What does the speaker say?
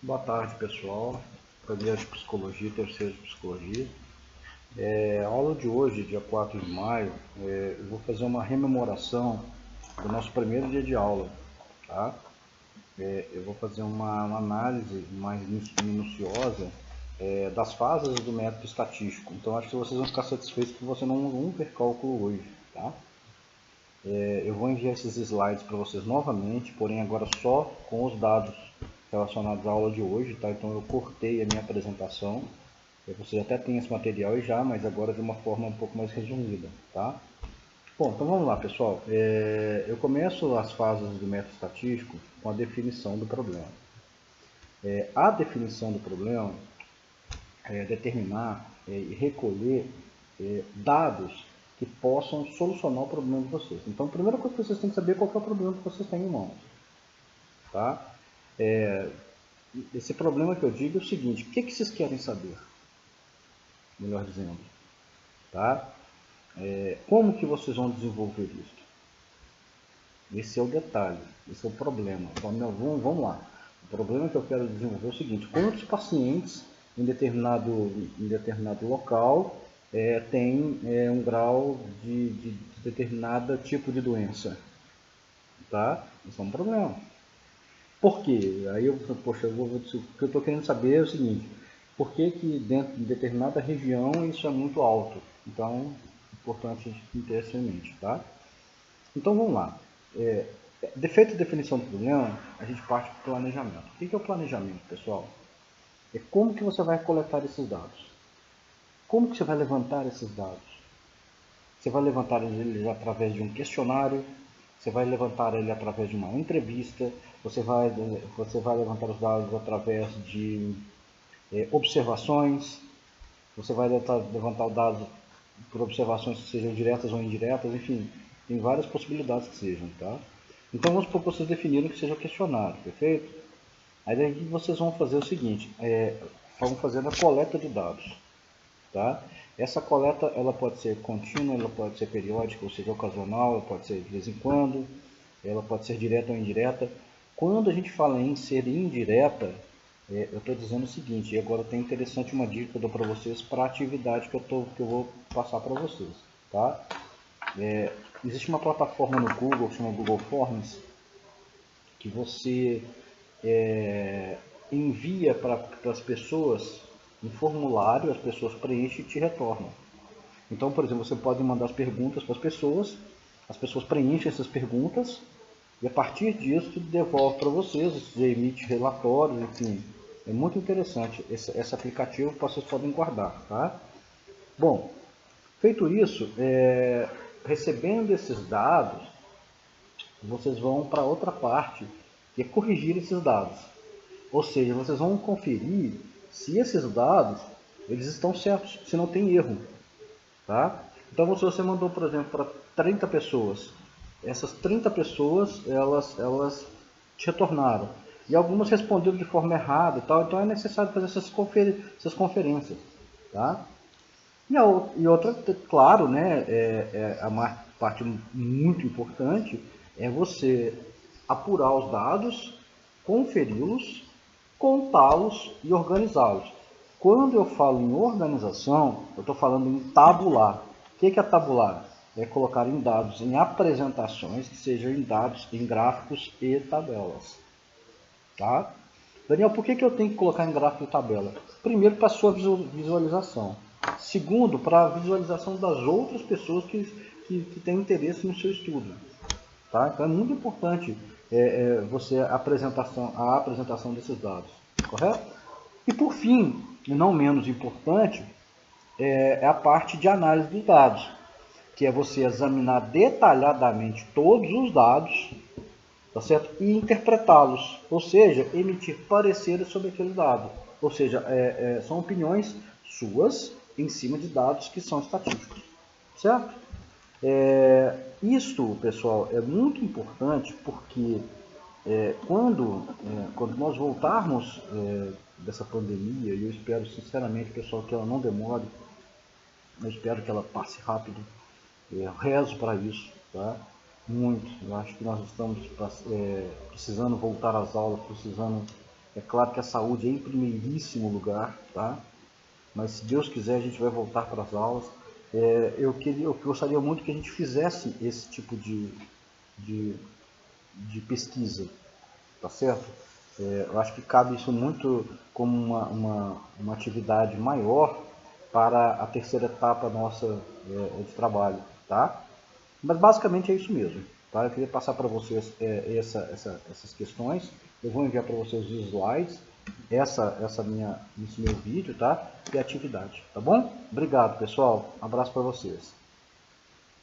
Boa tarde, pessoal. Primeiro de Psicologia, terceiro de Psicologia. A aula de hoje, dia 4 de maio, eu vou fazer uma rememoração do nosso primeiro dia de aula. Tá? Eu vou fazer uma análise mais minuciosa das fases do método estatístico. Então, acho que vocês vão ficar satisfeitos que você não ver cálculo hoje. Tá? Eu vou enviar esses slides para vocês novamente, porém agora só com os dados relacionados à aula de hoje, tá? Então eu cortei a minha apresentação. Você até tem esse material já, mas agora de uma forma um pouco mais resumida, tá? Bom, então vamos lá, pessoal. Eu começo as fases do método estatístico com a definição do problema. A definição do problema é determinar e recolher dados que possam solucionar o problema de vocês. Então, a primeira coisa que vocês têm que saber é qual é o problema que vocês têm em mãos. Tá? Esse problema que eu digo é o seguinte: o que vocês querem saber? Melhor dizendo. Tá? Como que vocês vão desenvolver isso? Esse é o detalhe, esse é o problema. Então, vamos lá. O problema que eu quero desenvolver é o seguinte: quantos pacientes em determinado local tem um grau de determinado tipo de doença? Tá? Isso é um problema. Por quê? Aí o que eu estou querendo saber é o seguinte: por que dentro de determinada região isso é muito alto? Então, é importante a gente ter isso em mente, tá? Então vamos lá. Defeito de definição do problema, a gente parte para o planejamento. O que é o planejamento, pessoal? É como que você vai coletar esses dados. Como que você vai levantar esses dados? Você vai levantar eles através de um questionário, você vai levantar ele através de uma entrevista, você vai levantar os dados através de observações, você vai levantar os dados por observações que sejam diretas ou indiretas, enfim, tem várias possibilidades que sejam, tá? Então vamos supor que vocês definiram que seja o questionário, perfeito? Aí daí vocês vão fazer o seguinte, vão fazer a coleta de dados, tá? Essa coleta ela pode ser contínua, ela pode ser periódica, ou seja, ocasional, ela pode ser de vez em quando, ela pode ser direta ou indireta. Quando a gente fala em ser indireta, eu estou dizendo o seguinte, e agora tem interessante uma dica que eu dou para vocês para a atividade que eu vou passar para vocês. Tá? Existe uma plataforma no Google que chama Google Forms, que você envia para as pessoas um formulário, as pessoas preenchem e te retornam. Então, por exemplo, você pode mandar as perguntas para as pessoas preenchem essas perguntas, e a partir disso devolve para vocês, você emite relatórios, enfim. É muito interessante esse aplicativo que vocês podem guardar. Tá? Bom, feito isso, recebendo esses dados, vocês vão para outra parte, que é corrigir esses dados. Ou seja, vocês vão conferir se esses dados eles estão certos, se não tem erro. Tá? Então, se você mandou, por exemplo, para 30 pessoas, essas 30 pessoas, elas te retornaram. E algumas responderam de forma errada e tal, então é necessário fazer essas conferências. Tá? E outra, claro, né, a parte muito importante é você apurar os dados, conferi-los, contá-los e organizá-los. Quando eu falo em organização, eu estou falando em tabular. O que é tabular? É colocar em dados, em apresentações, que sejam em dados, em gráficos e tabelas. Tá? Daniel, por que eu tenho que colocar em gráfico e tabela? Primeiro, para a sua visualização. Segundo, para a visualização das outras pessoas que têm interesse no seu estudo. Tá? Então é muito importante você a apresentação desses dados. Correto? E por fim, e não menos importante, é a parte de análise dos dados, que é você examinar detalhadamente todos os dados, tá certo? E interpretá-los, ou seja, emitir pareceres sobre aquele dado. Ou seja, são opiniões suas em cima de dados que são estatísticos, certo? Isto, pessoal, é muito importante porque quando nós voltarmos dessa pandemia, e eu espero sinceramente, pessoal, que ela não demore, eu espero que ela passe rápido, eu rezo para isso, tá? Muito. Eu acho que nós estamos precisando voltar às aulas, precisando É claro que a saúde é em primeiríssimo lugar, tá? Mas se Deus quiser a gente vai voltar para as aulas. Eu gostaria muito que a gente fizesse esse tipo de, de pesquisa, tá certo? Eu acho que cabe isso muito como uma atividade maior para a terceira etapa nossa de trabalho, tá? Mas basicamente é isso mesmo, tá? Eu queria passar para vocês essas questões. Eu vou enviar para vocês os slides, esse meu vídeo, tá? E a atividade, tá bom? Obrigado, pessoal. Um abraço para vocês.